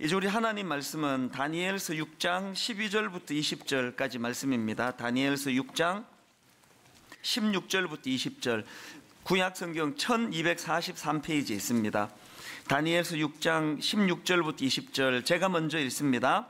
이제 우리 하나님 말씀은 다니엘서 6장 12절부터 20절까지 말씀입니다. 다니엘서 6장 16절부터 20절, 구약성경 1243페이지에 있습니다. 다니엘서 6장 16절부터 20절, 제가 먼저 읽습니다.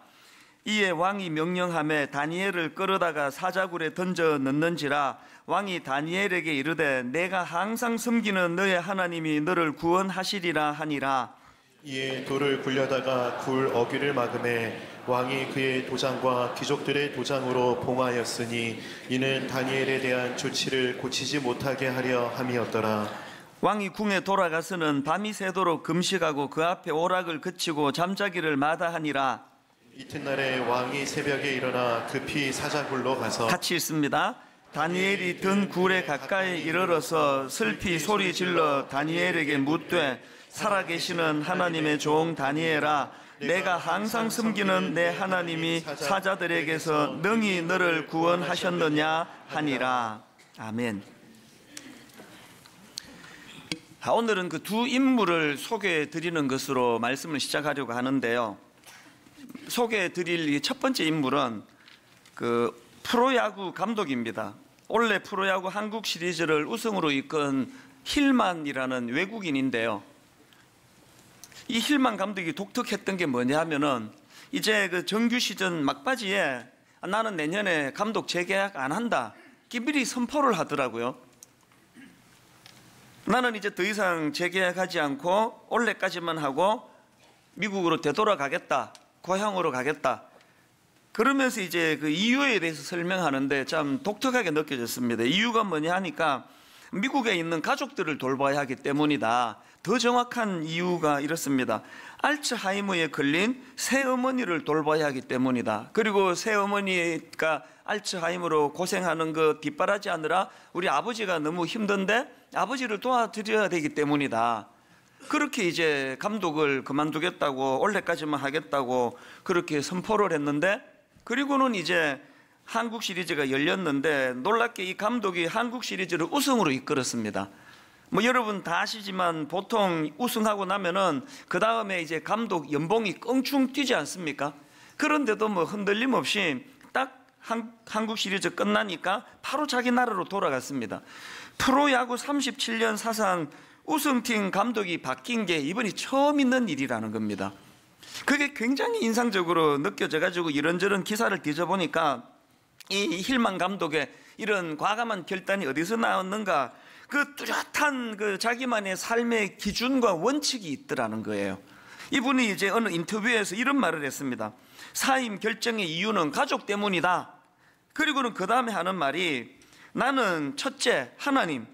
이에 왕이 명령하매 다니엘을 끌어다가 사자굴에 던져 넣는지라. 왕이 다니엘에게 이르되 내가 항상 섬기는 너의 하나님이 너를 구원하시리라 하니라. 이에 돌을 굴려다가 굴 어귀를 막음에 왕이 그의 도장과 귀족들의 도장으로 봉하였으니 이는 다니엘에 대한 조치를 고치지 못하게 하려 함이었더라. 왕이 궁에 돌아가서는 밤이 새도록 금식하고 그 앞에 오락을 그치고 잠자기를 마다하니라. 이튿날에 왕이 새벽에 일어나 급히 사자굴로 가서, 같이 읽습니다. 다니엘이 든 굴에 가까이 이르러서 슬피 소리 질러 다니엘에게 묻되 살아계시는 하나님의 종 다니엘아, 내가 항상 섬기는 내 하나님이 사자들에게서 능히 너를 구원하셨느냐 하니라. 아멘. 오늘은 그 두 인물을 소개해 드리는 것으로 말씀을 시작하려고 하는데요. 소개해 드릴 첫 번째 인물은 그 프로야구 감독입니다. 올해 프로야구 한국 시리즈를 우승으로 이끈 힐만이라는 외국인인데요. 이 힐만 감독이 독특했던 게 뭐냐 하면은 이제 그 정규 시즌 막바지에 나는 내년에 감독 재계약 안 한다, 미리 선포를 하더라고요. 나는 이제 더 이상 재계약하지 않고 올해까지만 하고 미국으로 되돌아가겠다, 고향으로 가겠다. 그러면서 이제 그 이유에 대해서 설명하는데 참 독특하게 느껴졌습니다. 이유가 뭐냐 하니까 미국에 있는 가족들을 돌봐야 하기 때문이다. 더 정확한 이유가 이렇습니다. 알츠하이머에 걸린 새어머니를 돌봐야 하기 때문이다. 그리고 새어머니가 알츠하이머로 고생하는 거 뒷바라지하느라 우리 아버지가 너무 힘든데 아버지를 도와드려야 되기 때문이다. 그렇게 이제 감독을 그만두겠다고, 올해까지만 하겠다고 그렇게 선포를 했는데, 그리고는 이제 한국 시리즈가 열렸는데 놀랍게 이 감독이 한국 시리즈를 우승으로 이끌었습니다. 뭐 여러분 다 아시지만 보통 우승하고 나면은 그 다음에 이제 감독 연봉이 껑충 뛰지 않습니까? 그런데도 뭐 흔들림 없이 딱 한국 시리즈 끝나니까 바로 자기 나라로 돌아갔습니다. 프로야구 37년 사상 우승팀 감독이 바뀐 게 이번이 처음 있는 일이라는 겁니다. 그게 굉장히 인상적으로 느껴져 가지고 이런저런 기사를 뒤져보니까 이 힐만 감독의 이런 과감한 결단이 어디서 나왔는가, 그 뚜렷한 그 자기만의 삶의 기준과 원칙이 있더라는 거예요. 이분이 이제 어느 인터뷰에서 이런 말을 했습니다. 사임 결정의 이유는 가족 때문이다. 그리고는 그 다음에 하는 말이, 나는 첫째 하나님,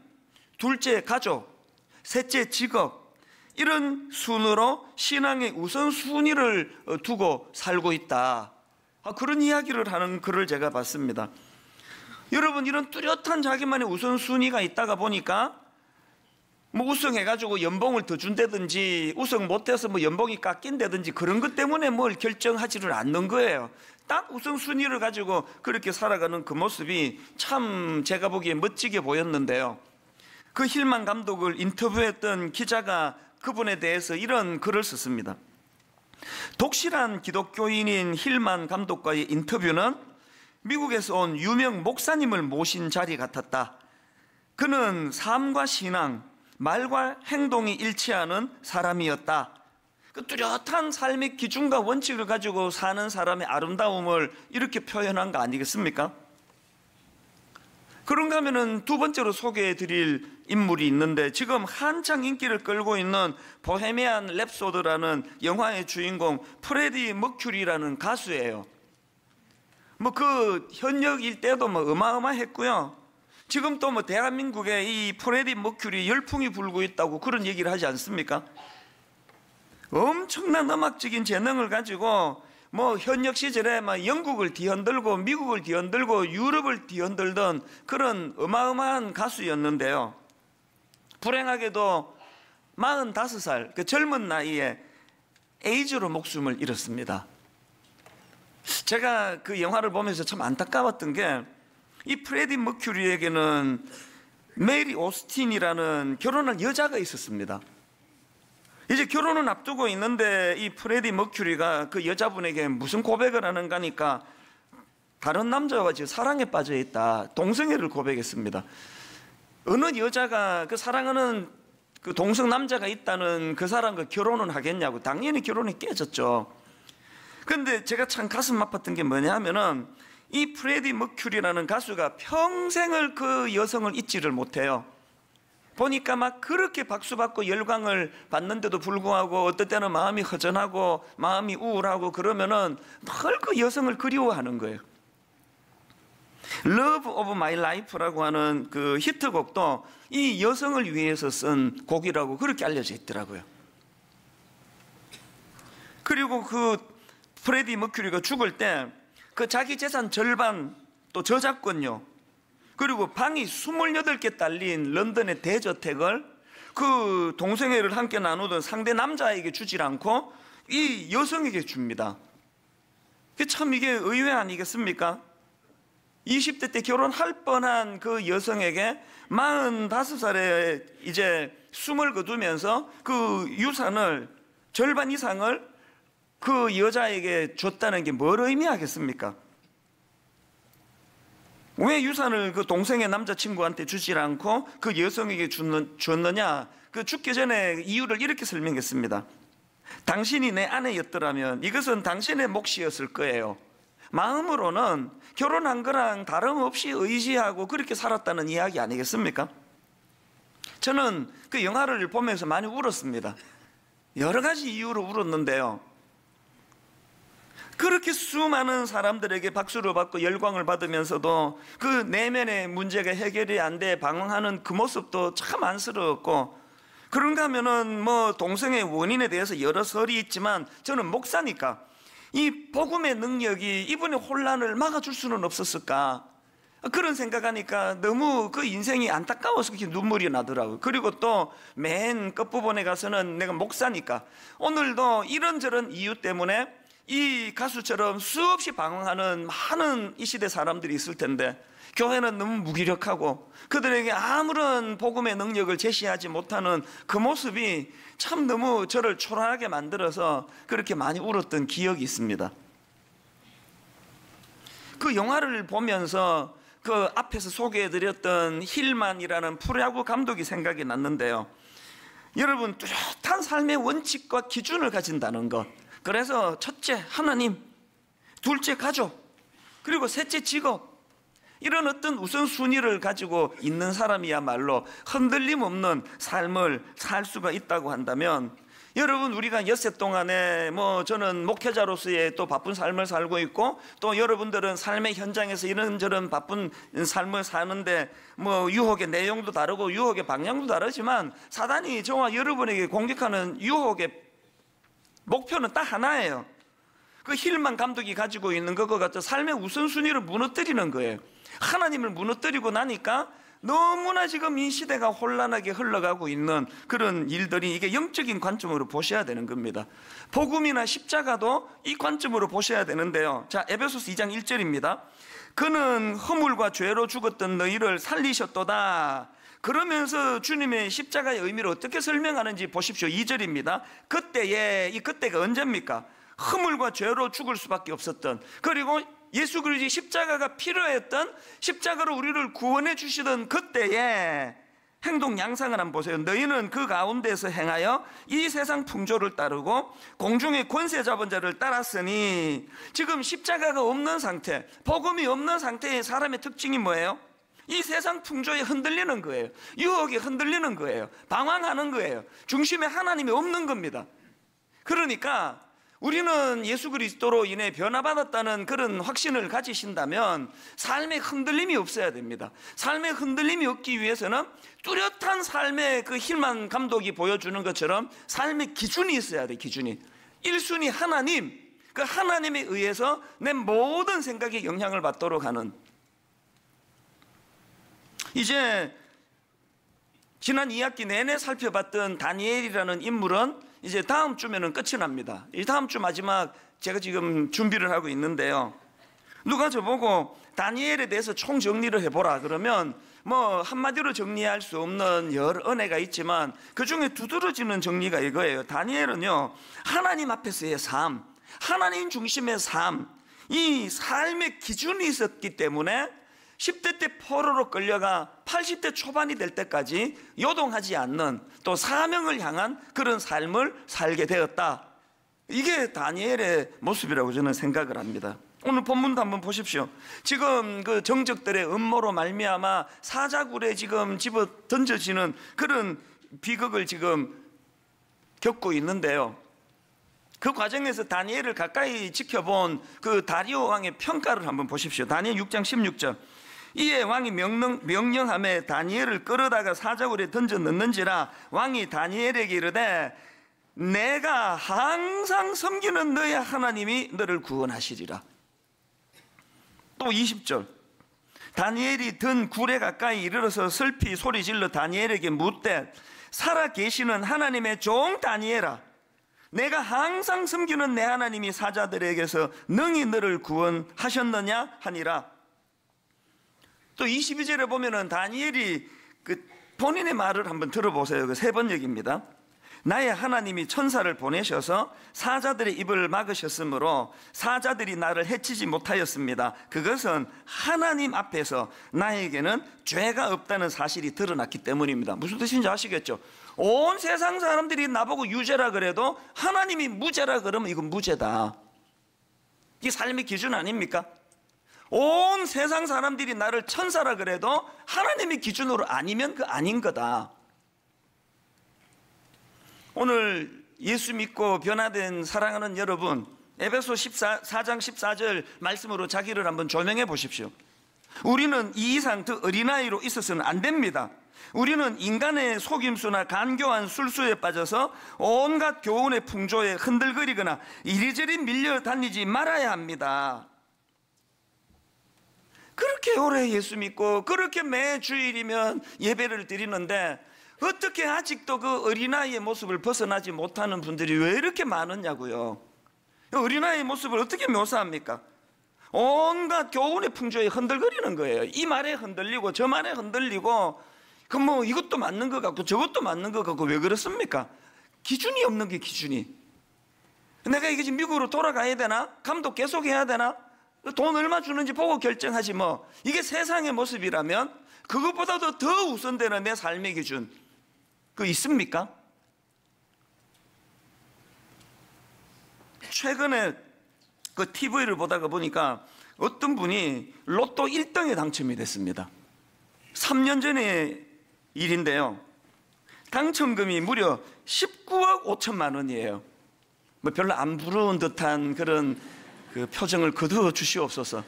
둘째 가족, 셋째 직업, 이런 순으로 신앙의 우선순위를 두고 살고 있다. 그런 이야기를 하는 글을 제가 봤습니다. 여러분, 이런 뚜렷한 자기만의 우선순위가 있다가 보니까 뭐 우승해가지고 연봉을 더 준다든지 우승 못해서 뭐 연봉이 깎인다든지 그런 것 때문에 뭘 결정하지를 않는 거예요. 딱 우선순위를 가지고 그렇게 살아가는 그 모습이 참 제가 보기에 멋지게 보였는데요. 그 힐만 감독을 인터뷰했던 기자가 그분에 대해서 이런 글을 썼습니다. 독실한 기독교인인 힐만 감독과의 인터뷰는 미국에서 온 유명 목사님을 모신 자리 같았다. 그는 삶과 신앙, 말과 행동이 일치하는 사람이었다. 그 뚜렷한 삶의 기준과 원칙을 가지고 사는 사람의 아름다움을 이렇게 표현한 거 아니겠습니까? 그런가 하면은 두 번째로 소개해 드릴 인물이 있는데, 지금 한창 인기를 끌고 있는 보헤미안 랩소드라는 영화의 주인공 프레디 머큐리라는 가수예요. 뭐 그 현역일 때도 뭐 어마어마했고요. 지금 또 뭐 대한민국에 이 프레디 머큐리 열풍이 불고 있다고 그런 얘기를 하지 않습니까? 엄청난 음악적인 재능을 가지고 뭐 현역 시절에 막 영국을 뒤흔들고 미국을 뒤흔들고 유럽을 뒤흔들던 그런 어마어마한 가수였는데요. 불행하게도 45살 그 젊은 나이에 에이즈로 목숨을 잃었습니다. 제가 그 영화를 보면서 참 안타까웠던 게, 이 프레디 머큐리에게는 메리 오스틴이라는 결혼한 여자가 있었습니다. 이제 결혼은 앞두고 있는데 이 프레디 머큐리가 그 여자분에게 무슨 고백을 하는가 하니까 다른 남자와 지금 사랑에 빠져 있다. 동성애를 고백했습니다. 어느 여자가 그 사랑하는 그 동성 남자가 있다는 그 사람과 결혼은 하겠냐고. 당연히 결혼이 깨졌죠. 근데 제가 참 가슴 아팠던 게 뭐냐면은 이 프레디 머큐리라는 가수가 평생을 그 여성을 잊지를 못해요. 보니까 막 그렇게 박수받고 열광을 받는데도 불구하고 어떨 때는 마음이 허전하고 마음이 우울하고 그러면은 늘 그 여성을 그리워하는 거예요. Love of My Life라고 하는 그 히트곡도 이 여성을 위해서 쓴 곡이라고 그렇게 알려져 있더라고요. 그리고 그 프레디 머큐리가 죽을 때 그 자기 재산 절반 또 저작권료 그리고 방이 28개 딸린 런던의 대저택을 그 동성애를 함께 나누던 상대 남자에게 주질 않고 이 여성에게 줍니다. 참 이게 의외 아니겠습니까? 20대 때 결혼할 뻔한 그 여성에게 45살에 이제 숨을 거두면서 그 유산을 절반 이상을 그 여자에게 줬다는 게 뭘 의미하겠습니까? 왜 유산을 그 동생의 남자친구한테 주질 않고 그 여성에게 줬느냐? 그 죽기 전에 이유를 이렇게 설명했습니다. 당신이 내 아내였더라면 이것은 당신의 몫이었을 거예요. 마음으로는 결혼한 거랑 다름없이 의지하고 그렇게 살았다는 이야기 아니겠습니까? 저는 그 영화를 보면서 많이 울었습니다. 여러 가지 이유로 울었는데요. 그렇게 수많은 사람들에게 박수를 받고 열광을 받으면서도 그 내면의 문제가 해결이 안 돼 방황하는 그 모습도 참 안쓰러웠고, 그런가 하면은 뭐 동성애 원인에 대해서 여러 설이 있지만 저는 목사니까 이 복음의 능력이 이분의 혼란을 막아줄 수는 없었을까, 그런 생각하니까 너무 그 인생이 안타까워서 그렇게 눈물이 나더라고요. 그리고 또 맨 끝부분에 가서는 내가 목사니까 오늘도 이런저런 이유 때문에 이 가수처럼 수없이 방황하는 많은 이 시대 사람들이 있을 텐데 교회는 너무 무기력하고 그들에게 아무런 복음의 능력을 제시하지 못하는 그 모습이 참 너무 저를 초라하게 만들어서 그렇게 많이 울었던 기억이 있습니다. 그 영화를 보면서 그 앞에서 소개해드렸던 힐만이라는 프로야구 감독이 생각이 났는데요. 여러분, 뚜렷한 삶의 원칙과 기준을 가진다는 것, 그래서 첫째 하나님, 둘째 가족, 그리고 셋째 직업, 이런 어떤 우선순위를 가지고 있는 사람이야말로 흔들림 없는 삶을 살 수가 있다고 한다면, 여러분, 우리가 엿새 동안에 뭐 저는 목회자로서의 또 바쁜 삶을 살고 있고, 또 여러분들은 삶의 현장에서 이런저런 바쁜 삶을 사는데 뭐 유혹의 내용도 다르고 유혹의 방향도 다르지만 사단이 저와 여러분에게 공격하는 유혹의 목표는 딱 하나예요. 그 힐만 감독이 가지고 있는 것과 같은 삶의 우선순위를 무너뜨리는 거예요. 하나님을 무너뜨리고 나니까 너무나 지금 이 시대가 혼란하게 흘러가고 있는 그런 일들이, 이게 영적인 관점으로 보셔야 되는 겁니다. 복음이나 십자가도 이 관점으로 보셔야 되는데요. 자, 에베소서 2장 1절입니다. 그는 허물과 죄로 죽었던 너희를 살리셨도다. 그러면서 주님의 십자가의 의미를 어떻게 설명하는지 보십시오. 2절입니다. 그때에, 이 그때가 언제입니까? 허물과 죄로 죽을 수밖에 없었던, 그리고 예수 그리스도의 십자가가 필요했던, 십자가로 우리를 구원해 주시던 그때에 행동 양상을 한번 보세요. 너희는 그 가운데서 행하여 이 세상 풍조를 따르고 공중의 권세 잡은 자를 따랐으니, 지금 십자가가 없는 상태, 복음이 없는 상태의 사람의 특징이 뭐예요? 이 세상 풍조에 흔들리는 거예요. 유혹에 흔들리는 거예요. 방황하는 거예요. 중심에 하나님이 없는 겁니다. 그러니까 우리는 예수 그리스도로 인해 변화받았다는 그런 확신을 가지신다면 삶에 흔들림이 없어야 됩니다. 삶에 흔들림이 없기 위해서는 뚜렷한 삶의 그 힐만 감독이 보여주는 것처럼 삶의 기준이 있어야 돼. 기준이 1순위 하나님, 그 하나님에 의해서 내 모든 생각에 영향을 받도록 하는. 이제 지난 2학기 내내 살펴봤던 다니엘이라는 인물은 이제 다음 주면은 끝이 납니다. 이 다음 주 마지막 제가 지금 준비를 하고 있는데요. 누가 저보고 다니엘에 대해서 총정리를 해보라 그러면 뭐 한마디로 정리할 수 없는 여러 은혜가 있지만 그중에 두드러지는 정리가 이거예요. 다니엘은요, 하나님 앞에서의 삶, 하나님 중심의 삶, 이 삶의 기준이 있었기 때문에 10대 때 포로로 끌려가 80대 초반이 될 때까지 요동하지 않는, 또 사명을 향한 그런 삶을 살게 되었다. 이게 다니엘의 모습이라고 저는 생각을 합니다. 오늘 본문도 한번 보십시오. 지금 그 정적들의 음모로 말미암아 사자굴에 지금 집어 던져지는 그런 비극을 지금 겪고 있는데요, 그 과정에서 다니엘을 가까이 지켜본 그 다리오 왕의 평가를 한번 보십시오. 다니엘 6장 16절. 이에 왕이 명령함에 다니엘을 끌어다가 사자굴에 던져 넣는지라 왕이 다니엘에게 이르되 내가 항상 섬기는 너의 하나님이 너를 구원하시리라. 또 20절. 다니엘이 든 굴에 가까이 이르러서 슬피 소리질러 다니엘에게 묻되 살아 계시는 하나님의 종 다니엘아, 내가 항상 섬기는 내 하나님이 사자들에게서 능히 너를 구원하셨느냐 하니라. 또 22절에 보면은 다니엘이 그 본인의 말을 한번 들어보세요. 그 세 번역입니다. 나의 하나님이 천사를 보내셔서 사자들의 입을 막으셨으므로 사자들이 나를 해치지 못하였습니다. 그것은 하나님 앞에서 나에게는 죄가 없다는 사실이 드러났기 때문입니다. 무슨 뜻인지 아시겠죠? 온 세상 사람들이 나보고 유죄라 그래도 하나님이 무죄라 그러면 이건 무죄다. 이게 삶의 기준 아닙니까? 온 세상 사람들이 나를 천사라 그래도 하나님의 기준으로 아니면 그 아닌 거다. 오늘 예수 믿고 변화된 사랑하는 여러분, 에베소 4장 14절 말씀으로 자기를 한번 조명해 보십시오. 우리는 이 이상 더 어린아이로 있어서는 안 됩니다. 우리는 인간의 속임수나 간교한 술수에 빠져서 온갖 교훈의 풍조에 흔들거리거나 이리저리 밀려다니지 말아야 합니다. 그렇게 오래 예수 믿고 그렇게 매 주일이면 예배를 드리는데 어떻게 아직도 그 어린아이의 모습을 벗어나지 못하는 분들이 왜 이렇게 많으냐고요. 어린아이의 모습을 어떻게 묘사합니까? 온갖 교훈의 풍조에 흔들거리는 거예요. 이 말에 흔들리고 저 말에 흔들리고, 그 뭐 이것도 맞는 것 같고 저것도 맞는 것 같고, 왜 그렇습니까? 기준이 없는 게 기준이. 내가 이게 지금 미국으로 돌아가야 되나? 감독 계속 해야 되나? 돈 얼마 주는지 보고 결정하지 뭐. 이게 세상의 모습이라면 그것보다도 더 우선되는 내 삶의 기준 그 있습니까? 최근에 그 TV를 보다가 보니까 어떤 분이 로또 1등에 당첨이 됐습니다. 3년 전의 일인데요, 당첨금이 무려 19억 5천만 원이에요. 뭐 별로 안 부러운 듯한 그런 그 표정을 거두어 주시옵소서.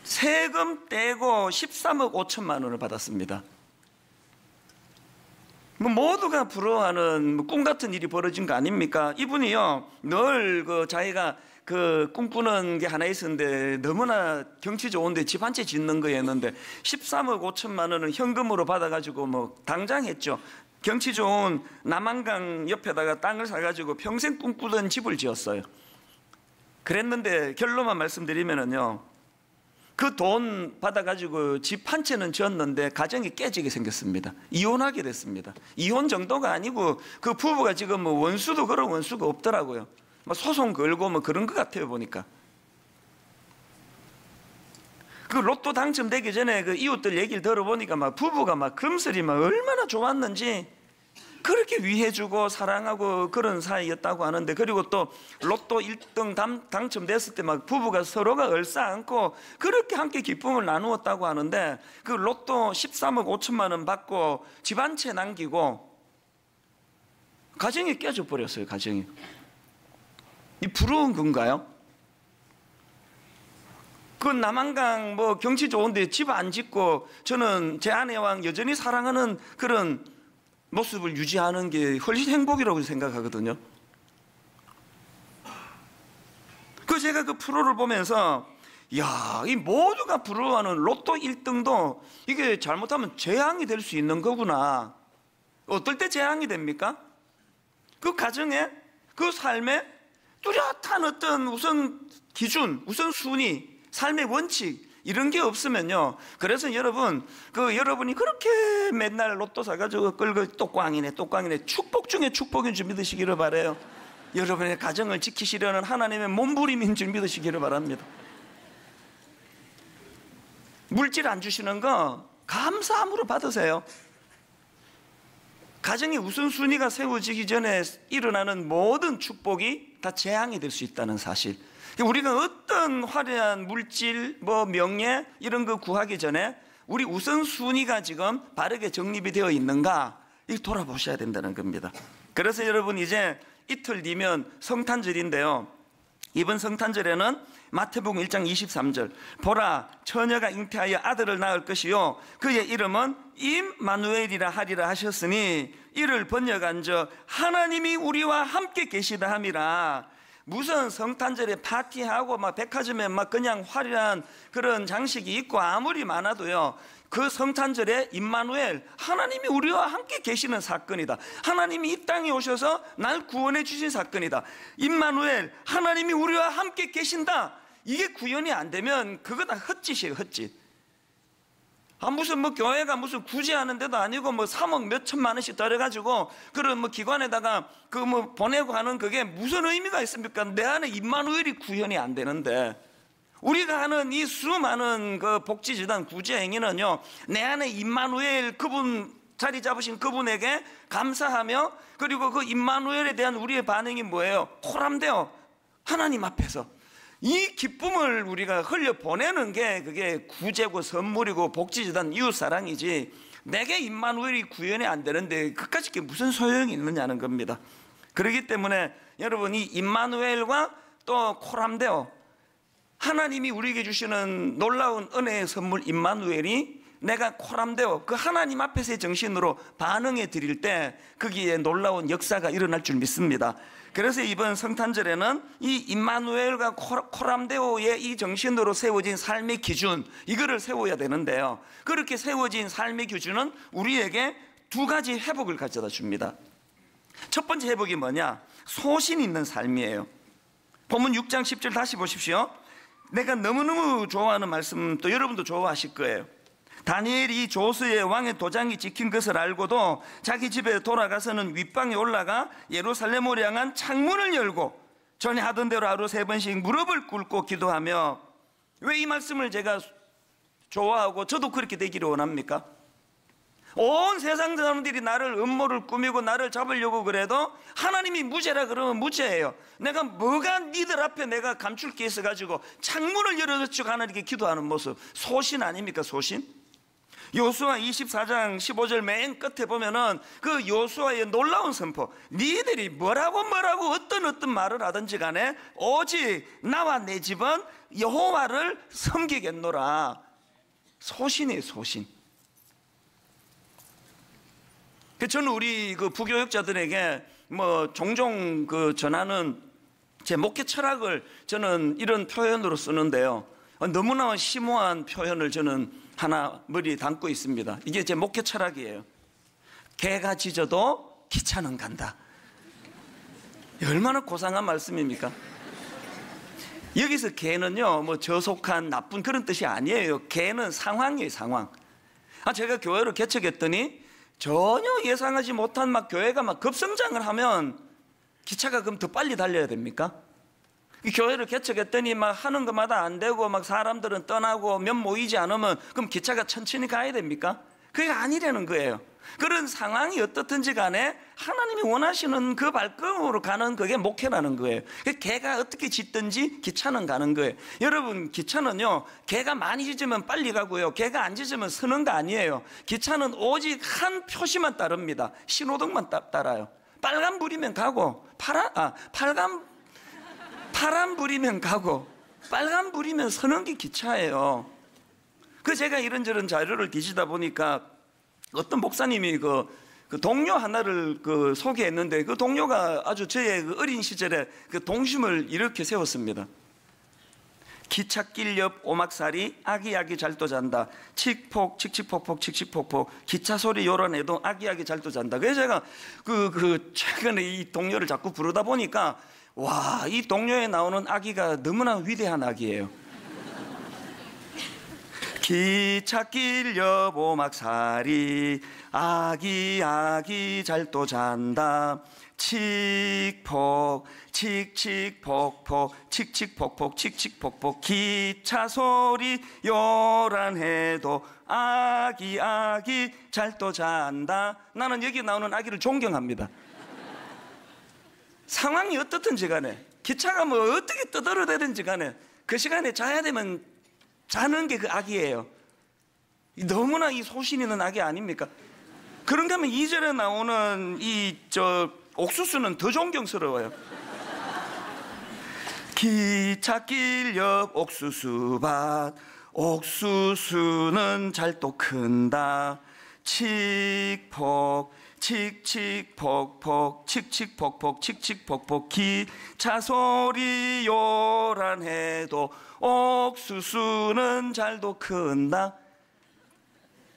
세금 떼고 13억 5천만 원을 받았습니다. 뭐 모두가 부러워하는 꿈 같은 일이 벌어진 거 아닙니까? 이분이요, 늘 그 자기가 그 꿈꾸는 게 하나 있었는데 너무나 경치 좋은데 집 한 채 짓는 거였는데 13억 5천만 원을 현금으로 받아가지고 뭐 당장 했죠. 경치 좋은 남한강 옆에다가 땅을 사가지고 평생 꿈꾸던 집을 지었어요. 그랬는데 결론만 말씀드리면은요, 그 돈 받아가지고 집 한 채는 지었는데 가정이 깨지게 생겼습니다. 이혼하게 됐습니다. 이혼 정도가 아니고 그 부부가 지금 뭐 원수도 그런 원수가 없더라고요. 뭐 소송 걸고 뭐 그런 것 같아요, 보니까. 그 로또 당첨되기 전에 그 이웃들 얘기를 들어보니까 막 부부가 막 금슬이 막 얼마나 좋았는지 그렇게 위해주고 사랑하고 그런 사이였다고 하는데, 그리고 또 로또 1등 당첨됐을 때 막 부부가 서로가 얼싸안고 그렇게 함께 기쁨을 나누었다고 하는데, 그 로또 13억 5천만 원 받고 집 한 채 남기고 가정이 깨져 버렸어요. 가정이. 이 부러운 건가요? 그 남한강 뭐 경치 좋은데 집 안 짓고 저는 제 아내와 여전히 사랑하는 그런 모습을 유지하는 게 훨씬 행복이라고 생각하거든요. 그 제가 그 프로를 보면서 야, 이 모두가 부러워하는 로또 1등도 이게 잘못하면 재앙이 될 수 있는 거구나. 어떨 때 재앙이 됩니까? 그 가정에, 그 삶에 뚜렷한 어떤 우선 기준, 우선 순위, 삶의 원칙, 이런 게 없으면요. 그래서 여러분, 여러분이 그렇게 맨날 로또 사가지고 끌고 또 꽝이네, 또 꽝이네. 축복 중에 축복인 줄 믿으시기를 바라요. 여러분의 가정을 지키시려는 하나님의 몸부림인 줄 믿으시기를 바랍니다. 물질 안 주시는 거 감사함으로 받으세요. 가정의 우선순위가 세워지기 전에 일어나는 모든 축복이 다 재앙이 될 수 있다는 사실. 우리가 어떤 화려한 물질, 명예 이런 거 구하기 전에 우리 우선순위가 지금 바르게 정립이 되어 있는가, 이걸 돌아보셔야 된다는 겁니다. 그래서 여러분, 이제 이틀 뒤면 성탄절인데요. 이번 성탄절에는 마태복음 1장 23절, 보라 처녀가 잉태하여 아들을 낳을 것이요 그의 이름은 임마누엘이라 하리라 하셨으니 이를 번역한즉 하나님이 우리와 함께 계시다 함이라. 무슨 성탄절에 파티하고 막 백화점에 막 그냥 화려한 그런 장식이 있고 아무리 많아도요, 그 성탄절에 임마누엘, 하나님이 우리와 함께 계시는 사건이다. 하나님이 이 땅에 오셔서 날 구원해 주신 사건이다. 임마누엘, 하나님이 우리와 함께 계신다. 이게 구현이 안 되면 그거 다 헛짓이에요, 헛짓. 무슨 교회가 무슨 구제하는 데도 아니고 3억 몇 천만 원씩 들어가지고 그런 기관에다가 보내고 하는 그게 무슨 의미가 있습니까? 내 안에 임마누엘이 구현이 안 되는데, 우리가 하는 이 수많은 복지재단 구제 행위는요, 내 안에 임마누엘, 그분 자리 잡으신 그분에게 감사하며, 그리고 그 임마누엘에 대한 우리의 반응이 뭐예요? 코람되어 하나님 앞에서 이 기쁨을 우리가 흘려보내는 게 그게 구제고 선물이고 복지재단 이웃사랑이지, 내게 임마누엘이 구현이 안 되는데 그까짓 게 무슨 소용이 있느냐는 겁니다. 그렇기 때문에 여러분, 이 임마누엘과 또 코람데오, 하나님이 우리에게 주시는 놀라운 은혜의 선물 임마누엘이 내가 코람데오, 그 하나님 앞에서의 정신으로 반응해 드릴 때 거기에 놀라운 역사가 일어날 줄 믿습니다. 그래서 이번 성탄절에는 이 임마누엘과 코람데오의 이 정신으로 세워진 삶의 기준, 이거를 세워야 되는데요, 그렇게 세워진 삶의 기준은 우리에게 두 가지 회복을 가져다 줍니다. 첫 번째 회복이 뭐냐? 소신 있는 삶이에요. 본문 6장 10절 다시 보십시오. 내가 너무너무 좋아하는 말씀, 또 여러분도 좋아하실 거예요. 다니엘이 조스의 왕의 도장이 찍힌 것을 알고도 자기 집에 돌아가서는 윗방에 올라가 예루살렘으로 향한 창문을 열고 전에 하던 대로 하루 3번씩 무릎을 꿇고 기도하며. 왜 이 말씀을 제가 좋아하고 저도 그렇게 되기를 원합니까? 온 세상 사람들이 나를 음모를 꾸미고 나를 잡으려고 그래도 하나님이 무죄라 그러면 무죄예요. 내가 뭐가 니들 앞에 내가 감출 게 있어가지고 창문을 열어주고 하나님께 기도하는 모습, 소신 아닙니까? 소신? 요수아 24장 15절 맨 끝에 보면은 그 요수아의 놀라운 선포, 니들이 뭐라고 어떤 말을 하든지 간에 오직 나와 내 집은 여호와를 섬기겠노라. 소신이에요, 소신. 저는 우리 부교육자들에게 종종 전하는 제 목회 철학을 저는 이런 표현으로 쓰는데요, 너무나 심오한 표현을 저는 하나 머리에 담고 있습니다. 이게 제 목회 철학이에요. 개가 짖어도 기차는 간다. 얼마나 고상한 말씀입니까? 여기서 개는요, 저속한 나쁜 그런 뜻이 아니에요. 개는 상황이에요, 상황. 제가 교회를 개척했더니 전혀 예상하지 못한 교회가 급성장을 하면 기차가 그럼 더 빨리 달려야 됩니까? 교회를 개척했더니 하는 것마다 안 되고 사람들은 떠나고 몇 모이지 않으면 그럼 기차가 천천히 가야 됩니까? 그게 아니라는 거예요. 그런 상황이 어떻든지 간에 하나님이 원하시는 그 발걸음으로 가는 그게 목회라는 거예요. 개가 어떻게 짖든지 기차는 가는 거예요. 여러분, 기차는요, 개가 많이 짖으면 빨리 가고요, 개가 안 짖으면 서는 거 아니에요. 기차는 오직 한 표시만 따릅니다. 신호등만 따라요. 빨간불이면 가고 파란불이면 가고 빨간불이면 서는 게 기차예요. 제가 이런저런 자료를 뒤지다 보니까 어떤 목사님이 그 동료 하나를 소개했는데, 그 동료가 아주 저의 어린 시절에 동심을 이렇게 세웠습니다. 기찻길 옆 오막살이 아기아기 잘도 잔다. 칙폭 칙칙폭폭 칙칙폭폭 기차 소리 요란해도 아기아기 잘도 잔다. 그래서 제가 최근에 이 동료를 자꾸 부르다 보니까 와, 이 동료에 나오는 아기가 너무나 위대한 아기예요. 기찻길 옆 오막살이 아기 아기 잘도 잔다 칙폭 칙칙폭폭 칙칙폭폭 칙칙폭폭 기차 소리 요란해도 아기 아기 잘도 잔다. 나는 여기 나오는 아기를 존경합니다. 상황이 어떻든지 간에 기차가 뭐 어떻게 떠들어대든지 간에 그 시간에 자야 되면 자는 게 그 아기예요. 너무나 이 소신 있는 아기 아닙니까? 그런가 하면 2절에 나오는 옥수수는 더 존경스러워요. 기찻길 옆 옥수수밭 옥수수는 잘도 큰다 칙폭 칙칙폭폭 칙칙폭폭 칙칙폭폭 기차 소리 요란해도 옥수수는 잘도 큰다.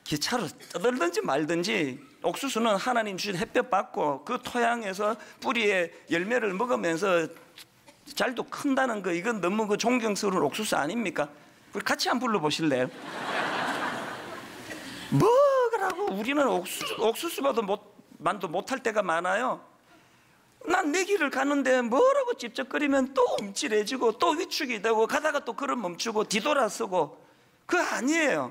기차를 떠들든지 말든지 옥수수는 하나님 주신 햇볕 받고 그 토양에서 뿌리에 열매를 먹으면서 잘도 큰다는 거, 이건 너무 그 존경스러운 옥수수 아닙니까? 우리 같이 한번 불러보실래요? 뭐라고 우리는 옥수수만도 못할 때가 많아요. 난 내 길을 가는데 뭐라고 찝쩍거리면 또 움찔해지고 또 위축이 되고 가다가 또 걸음 멈추고 뒤돌아서고. 그거 아니에요.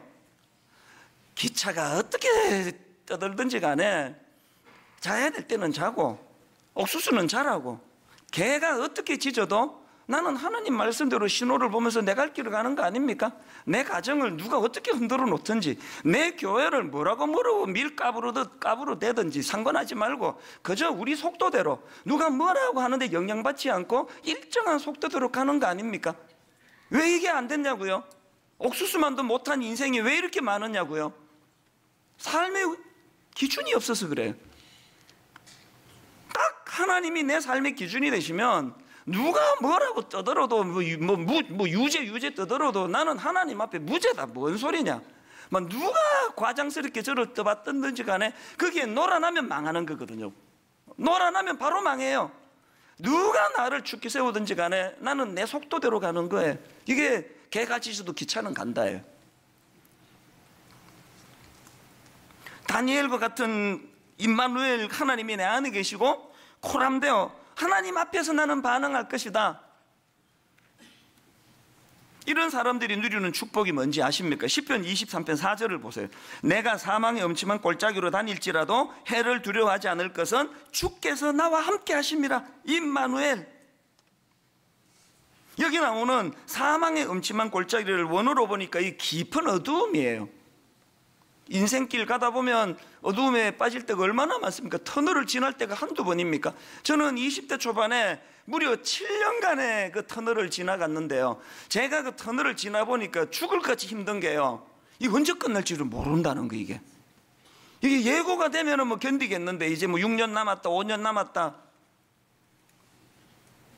기차가 어떻게 떠들든지 간에 자야 될 때는 자고 옥수수는 자라고 개가 어떻게 짖어도 나는 하나님 말씀대로 신호를 보면서 내 갈 길을 가는 거 아닙니까? 내 가정을 누가 어떻게 흔들어 놓든지 내 교회를 뭐라고 밀가부르듯 까부르대든지 상관하지 말고 그저 우리 속도대로 누가 뭐라고 하는데 영향받지 않고 일정한 속도대로 가는 거 아닙니까? 왜 이게 안 됐냐고요? 옥수수만도 못한 인생이 왜 이렇게 많으냐고요? 삶의 기준이 없어서 그래요. 딱 하나님이 내 삶의 기준이 되시면 누가 뭐라고 떠들어도 유죄 떠들어도 나는 하나님 앞에 무죄다. 뭔 소리냐? 누가 과장스럽게 저를 떠받든지 간에 거기에 놀아나면 망하는 거거든요. 놀아나면 바로 망해요. 누가 나를 죽게 세우든지 간에 나는 내 속도대로 가는 거예요. 이게 개같이 있어도 기차는 간다예요. 다니엘과 같은 임마누엘 하나님이 내 안에 계시고 코람되어 하나님 앞에서 나는 반응할 것이다. 이런 사람들이 누리는 축복이 뭔지 아십니까? 시편 23편 4절을 보세요. 내가 사망의 엄침한 골짜기로 다닐지라도 해를 두려워하지 않을 것은 주께서 나와 함께 하심이라. 임마누엘. 여기 나오는 사망의 엄침한 골짜기를 원어로 보니까 이 깊은 어두움이에요. 인생길 가다 보면 어두움에 빠질 때가 얼마나 많습니까? 터널을 지날 때가 한두 번입니까? 저는 20대 초반에 무려 7년간의 그 터널을 지나갔는데요, 제가 그 터널을 지나보니까 죽을 것 같이 힘든 게요, 이게 언제 끝날지를 모른다는 거. 이게 예고가 되면은 뭐 견디겠는데 이제 뭐 6년 남았다 5년 남았다.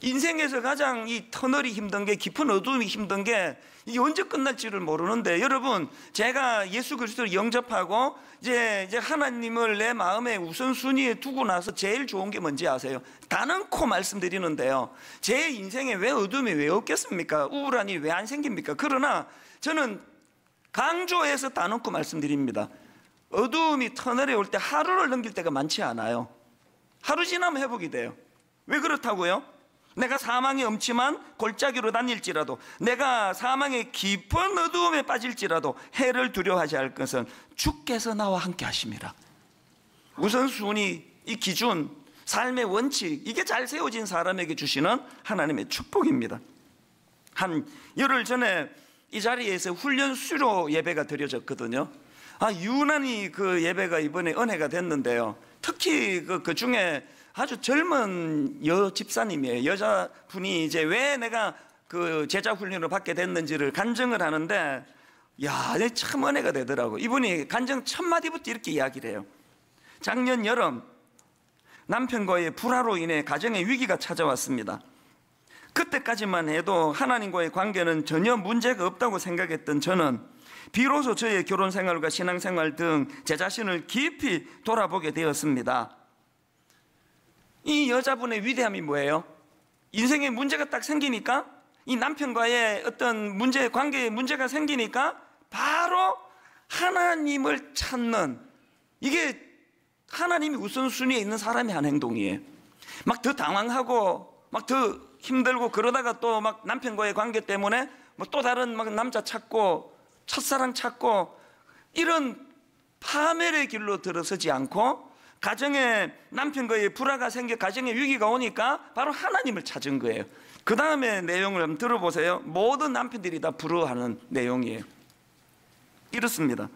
인생에서 가장 이 터널이 힘든 게, 깊은 어두움이 힘든 게 이게 언제 끝날지를 모르는데, 여러분, 제가 예수 그리스도를 영접하고 이제 하나님을 내 마음의 우선순위에 두고 나서 제일 좋은 게 뭔지 아세요? 단언코 말씀드리는데요, 제 인생에 왜 어둠이 왜 없겠습니까? 우울함이 왜 안 생깁니까? 그러나 저는 강조해서 단언코 말씀드립니다. 어두움이 터널에 올 때 하루를 넘길 때가 많지 않아요. 하루 지나면 회복이 돼요. 왜 그렇다고요? 내가 사망의 엄침한 골짜기로 다닐지라도, 내가 사망의 깊은 어두움에 빠질지라도 해를 두려워하지 않을 것은 주께서 나와 함께 하심이라. 우선순위, 이 기준, 삶의 원칙, 이게 잘 세워진 사람에게 주시는 하나님의 축복입니다. 한 열흘 전에 이 자리에서 훈련 수료 예배가 드려졌거든요. 유난히 그 예배가 이번에 은혜가 됐는데요, 특히 그 중에 아주 젊은 집사님이에요. 여자분이 이제 왜 내가 그 제자 훈련을 받게 됐는지를 간증을 하는데, 참 은혜가 되더라고. 이분이 간증 첫 마디부터 이렇게 이야기를 해요. 작년 여름 남편과의 불화로 인해 가정에 위기가 찾아왔습니다. 그때까지만 해도 하나님과의 관계는 전혀 문제가 없다고 생각했던 저는 비로소 저의 결혼 생활과 신앙 생활 등 제 자신을 깊이 돌아보게 되었습니다. 이 여자분의 위대함이 뭐예요? 인생에 문제가 딱 생기니까, 이 남편과의 어떤 관계에 문제가 생기니까 바로 하나님을 찾는, 이게 하나님이 우선순위에 있는 사람이 한 행동이에요. 막 더 당황하고 막 더 힘들고 그러다가 또 막 남편과의 관계 때문에 뭐 또 다른 막 남자 찾고 첫사랑 찾고 이런 파멸의 길로 들어서지 않고, 가정에 남편과의 불화가 생겨 가정에 위기가 오니까 바로 하나님을 찾은 거예요. 그 다음에 내용을 한번 들어보세요. 모든 남편들이 다 부러워하는 내용이에요. 이렇습니다.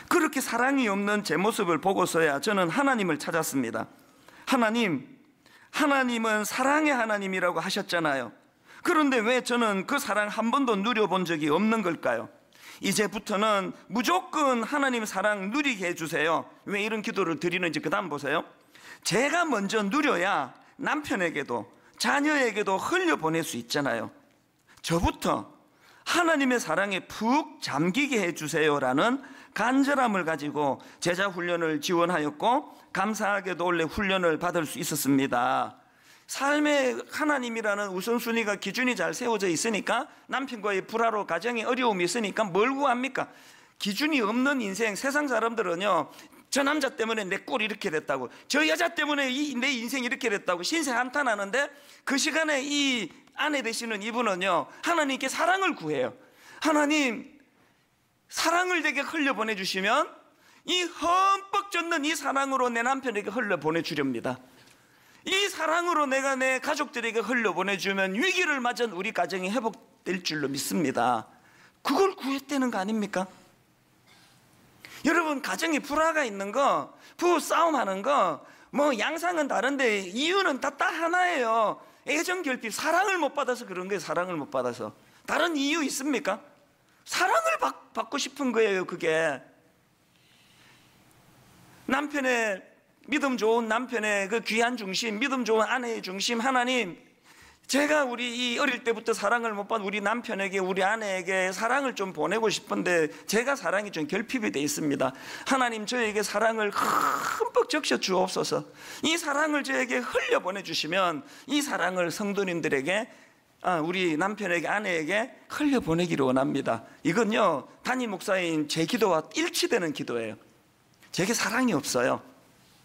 그렇게 사랑이 없는 제 모습을 보고서야 저는 하나님을 찾았습니다. 하나님은 사랑의 하나님이라고 하셨잖아요. 그런데 왜 저는 그 사랑 한 번도 누려본 적이 없는 걸까요? 이제부터는 무조건 하나님 사랑 누리게 해주세요. 왜 이런 기도를 드리는지 그 다음 보세요. 제가 먼저 누려야 남편에게도 자녀에게도 흘려보낼 수 있잖아요. 저부터 하나님의 사랑에 푹 잠기게 해주세요라는 간절함을 가지고 제자 훈련을 지원하였고, 감사하게도 원래 훈련을 받을 수 있었습니다. 삶에 하나님이라는 우선순위가 기준이 잘 세워져 있으니까 남편과의 불화로 가정에 어려움이 있으니까 뭘 구합니까? 기준이 없는 인생, 세상 사람들은요, 저 남자 때문에 내 꼴이 이렇게 됐다고, 저 여자 때문에 내 인생이 이렇게 됐다고 신세 한탄하는데, 그 시간에 이 아내 되시는 이분은요, 하나님께 사랑을 구해요. 하나님, 사랑을 내게 흘려보내주시면 이 흠뻑 젖는 이 사랑으로 내 남편에게 흘려보내주렵니다. 이 사랑으로 내가 내 가족들에게 흘려보내주면 위기를 맞은 우리 가정이 회복될 줄로 믿습니다. 그걸 구했다는 거 아닙니까? 여러분, 가정에 불화가 있는 거, 부부 싸움하는 거, 뭐 양상은 다른데 이유는 다 하나예요. 애정 결핍, 사랑을 못 받아서 그런 거예요. 사랑을 못 받아서. 다른 이유 있습니까? 사랑을 받고 싶은 거예요. 그게 남편의 믿음 좋은 남편의 그 귀한 중심, 믿음 좋은 아내의 중심, 하나님, 제가 우리 이 어릴 때부터 사랑을 못 받은 우리 남편에게, 우리 아내에게 사랑을 좀 보내고 싶은데 제가 사랑이 좀 결핍이 되어 있습니다. 하나님, 저에게 사랑을 흠뻑 적셔 주옵소서. 이 사랑을 저에게 흘려 보내주시면 이 사랑을 성도님들에게, 우리 남편에게, 아내에게 흘려 보내기를 원합니다. 이건요, 담임 목사인 제 기도와 일치되는 기도예요. 제게 사랑이 없어요.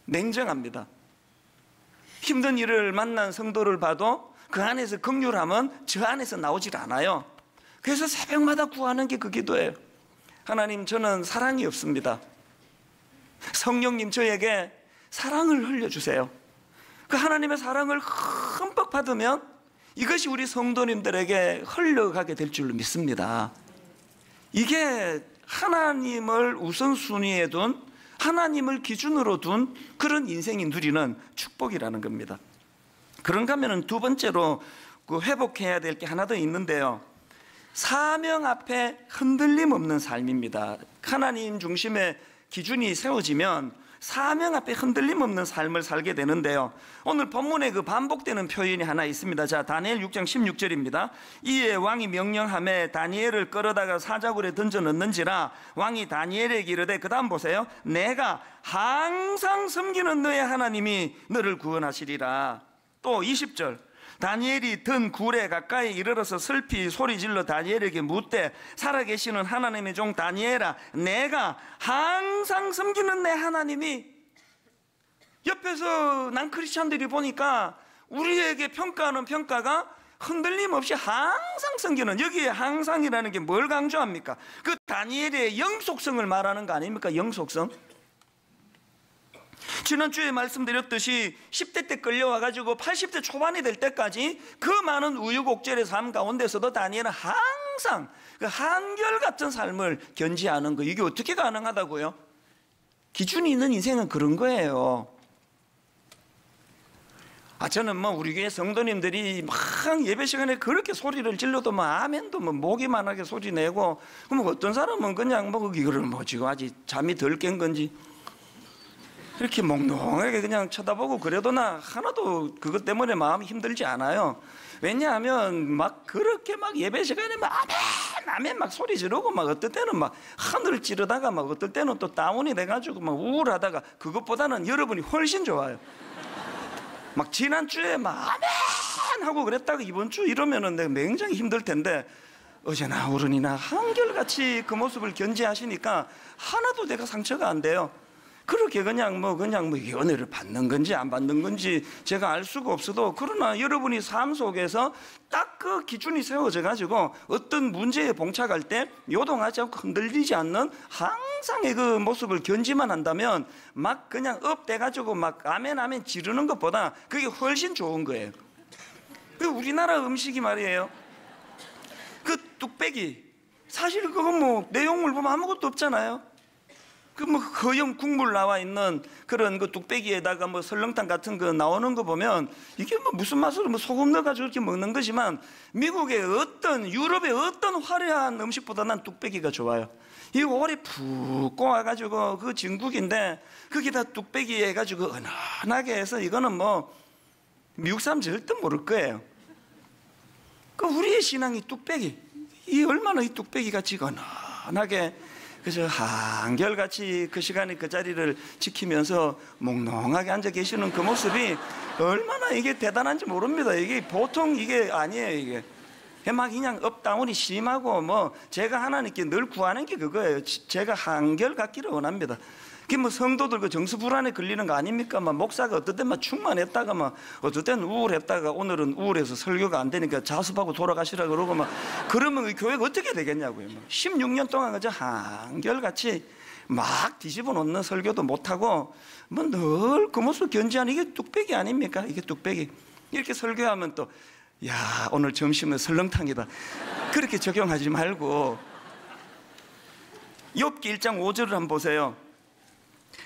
냉정합니다. 힘든 일을 만난 성도를 봐도 그 안에서 긍휼함은 저 안에서 나오질 않아요. 그래서 새벽마다 구하는 게 그 기도예요. 하나님, 저는 사랑이 없습니다. 성령님, 저에게 사랑을 흘려주세요. 그 하나님의 사랑을 흠뻑 받으면 이것이 우리 성도님들에게 흘러가게 될 줄로 믿습니다. 이게 하나님을 우선순위에 둔, 하나님을 기준으로 둔 그런 인생이 누리는 축복이라는 겁니다. 그런가 하면 두 번째로 그 회복해야 될 게 하나 더 있는데요, 사명 앞에 흔들림 없는 삶입니다. 하나님 중심의 기준이 세워지면 사명 앞에 흔들림 없는 삶을 살게 되는데요, 오늘 본문에 그 반복되는 표현이 하나 있습니다. 자, 다니엘 6장 16절입니다. 이에 왕이 명령하매 다니엘을 끌어다가 사자굴에 던져 넣는지라 왕이 다니엘에게 이르되, 그 다음 보세요. 내가 항상 섬기는 너의 하나님이 너를 구원하시리라. 또 20절, 다니엘이 든 굴에 가까이 이르러서 슬피 소리질러 다니엘에게 묻되, 살아계시는 하나님의 종 다니엘아, 내가 항상 섬기는 내 하나님이. 옆에서 난 크리스찬들이 보니까 우리에게 평가하는 평가가 흔들림 없이 항상 섬기는, 여기에 항상이라는 게 뭘 강조합니까? 그 다니엘의 영속성을 말하는 거 아닙니까? 영속성. 지난주에 말씀드렸듯이 10대 때 끌려와가지고 80대 초반이 될 때까지 그 많은 우유곡절의 삶 가운데서도 다니엘은 항상 그 한결같은 삶을 견지하는 거, 이게 어떻게 가능하다고요? 기준이 있는 인생은 그런 거예요. 저는 뭐 우리 교회 성도님들이 막 예배 시간에 그렇게 소리를 질러도 뭐 아멘도 뭐 목이만하게 소리 내고, 그럼 어떤 사람은 그냥 뭐 이거를 뭐 지금 아직 잠이 덜 깬 건지 이렇게 몽롱하게 그냥 쳐다보고, 그래도 나 하나도 그것 때문에 마음이 힘들지 않아요. 왜냐하면 막 그렇게 막 예배 시간에 막 아멘 아멘 막 소리 지르고, 막 어떨 때는 막 하늘을 찌르다가 막 어떨 때는 또 다운이 돼가지고 막 우울하다가, 그것보다는 여러분이 훨씬 좋아요. 막 지난주에 막 아멘 하고 그랬다가 이번 주 이러면은 내가 굉장히 힘들 텐데, 어제나 오른이나 한결같이 그 모습을 견지하시니까 하나도 내가 상처가 안 돼요. 그렇게 그냥 이게 은혜를 받는 건지 안 받는 건지 제가 알 수가 없어도, 그러나 여러분이 삶 속에서 딱 그 기준이 세워져 가지고 어떤 문제에 봉착할 때 요동하지 않고 흔들리지 않는 항상의 그 모습을 견지만 한다면 막 그냥 업돼 가지고 막 아멘 아멘 지르는 것보다 그게 훨씬 좋은 거예요. 그 우리나라 음식이 말이에요, 그 뚝배기, 사실 그건 뭐 내용물 보면 아무것도 없잖아요. 그 뭐 허영 국물 나와 있는 그런 그 뚝배기에다가 뭐 설렁탕 같은 거 나오는 거 보면 이게 뭐 무슨 맛으로 뭐 소금 넣어가지고 이렇게 먹는 거지만, 미국의 어떤, 유럽의 어떤 화려한 음식보다 난 뚝배기가 좋아요. 이 오리 푹 꼬아가지고 그 진국인데 거기다 뚝배기 해가지고 은은하게 해서, 이거는 뭐 미국 사람 절대 모를 거예요. 그 우리의 신앙이 뚝배기, 이 얼마나 이 뚝배기가 은은하게 그저 한결같이 그 시간에 그 자리를 지키면서 몽롱하게 앉아 계시는 그 모습이 얼마나 이게 대단한지 모릅니다. 이게 보통 이게 아니에요. 이게 막 그냥 업다운이 심하고, 뭐 제가 하나님께 늘 구하는 게 그거예요. 제가 한결같기를 원합니다. 그게 뭐 성도들 그 정수불안에 걸리는 거 아닙니까? 막 목사가 어떨 땐 막 충만했다가 막 어떨 땐 우울했다가 오늘은 우울해서 설교가 안 되니까 자습하고 돌아가시라 그러고 막 그러면 이 교회가 어떻게 되겠냐고요. 16년 동안 그저 한결같이 막 뒤집어 놓는 설교도 못하고 뭐 늘 그 모습 견지하는, 이게 뚝배기 아닙니까? 이게 뚝배기. 이렇게 설교하면 또 야, 오늘 점심은 설렁탕이다, 그렇게 적용하지 말고 욥기 1장 5절을 한번 보세요.